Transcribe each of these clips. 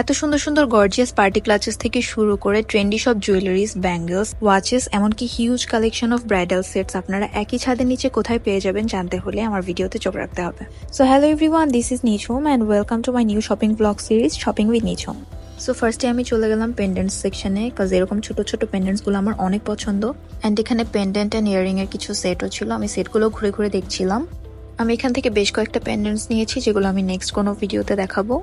এত সুন্দর সুন্দর গর্জিয়াস পার্টি ক্লাচেস থেকে শুরু করে ট্রেন্ডি সব জুয়েলারিজ, ব্যাঙ্গলস, ওয়াচেস, এমনকি huge collection of bridal sets আপনারা একই ছাদের নিচে কোথায় পেয়ে যাবেন জানতে হলে আমার ভিডিওতে চোখ রাখতে হবে। So hello everyone, this is Nijhum and welcome to my new shopping blog series shopping with Nijhum. So ফার্স্টে আমি চলে গেলাম পেন্ডেন্টস সেকশনে, কাজ এরকম ছোট ছোট পেন্ডেন্টসগুলো আমার অনেক পছন্দ। অ্যান্ড এখানে পেন্ডেন্ট অ্যান্ড ইয়ারিং এর কিছু সেটও ছিল, আমি সেটগুলো ঘুরে ঘুরে দেখছিলাম। আমি এখান থেকে বেশ কয়েকটা পেন্ডেন্টস নিয়েছি যেগুলো আমি নেক্সট কোনো ভিডিওতে দেখাবো।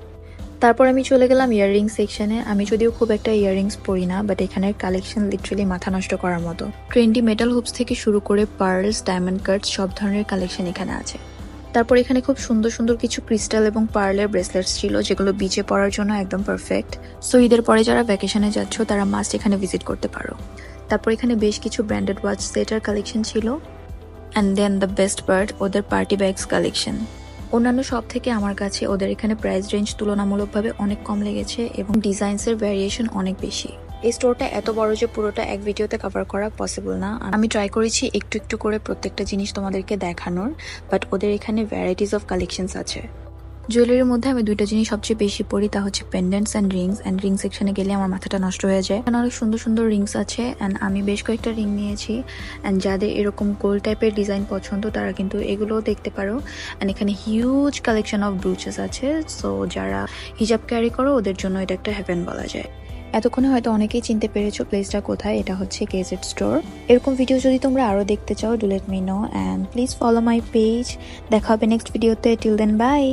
তারপর আমি চলে গেলাম ইয়াররিং সেকশনে। আমি যদিও খুব একটা ইয়াররিংস পরি না, বাট এখানের কালেকশন লিটারালি মাথা নষ্ট করার মতো। ট্রেন্ডি মেটাল হুপস থেকে শুরু করে পার্লস, ডায়মন্ড কাটস সব ধরনের কালেকশন এখানে আছে। তারপর এখানে খুব সুন্দর সুন্দর কিছু ক্রিস্টাল এবং পার্লের ব্রেসলেটস ছিল যেগুলো বিচে পরার জন্য একদম পারফেক্ট। সো ঈদের পরে যারা ভ্যাকেশনে যাচ্ছ তারা মাস্ট এখানে ভিজিট করতে পারো। তারপর এখানে বেশ কিছু ব্র্যান্ডেড ওয়াচ সেটার কালেকশন ছিল। And then the best part, ওদের পার্টি ব্যাগস কালেকশন। অন্যান্য সব থেকে আমার কাছে ওদের এখানে প্রাইস রেঞ্জ তুলনামূলকভাবে অনেক কম লেগেছে এবং ডিজাইনসের ভ্যারিয়েশন অনেক বেশি। এই স্টোরটা এত বড় যে পুরোটা এক ভিডিওতে কভার করা পসিবল না। আমি ট্রাই করেছি একটু একটু করে প্রত্যেকটা জিনিস তোমাদেরকে দেখানোর, বাট ওদের এখানে ভ্যারাইটিস অফ কালেকশনস আছে। জুয়েলারির মধ্যে আমি দুইটা জিনিস সবচেয়ে বেশি পরি, তা হচ্ছে পেন্ডেন্টস অ্যান্ড রিংস। অ্যান্ড রিং সেকশনে গেলে আমার মাথাটা নষ্ট হয়ে যায়। এখানে অনেক সুন্দর সুন্দর রিংস আছে অ্যান্ড আমি বেশ কয়েকটা রিং নিয়েছি। অ্যান্ড যাদের এরকম গোল টাইপের ডিজাইন পছন্দ তারা কিন্তু এগুলোও দেখতে পারো। অ্যান্ড এখানে হিউজ কালেকশন অফ ব্রুচেস আছে। সো যারা হিজাব ক্যারি করো ওদের জন্য এটা একটা হেভেন বলা যায়। এতক্ষণে হয়তো অনেকেই চিনতে পেরেছো প্লেসটা কোথায়। এটা হচ্ছে কেজেড স্টোর। এরকম ভিডিও যদি তোমরা আরও দেখতে চাও do let me know and please follow my page. দেখা হবে নেক্সট ভিডিওতে। Till then by.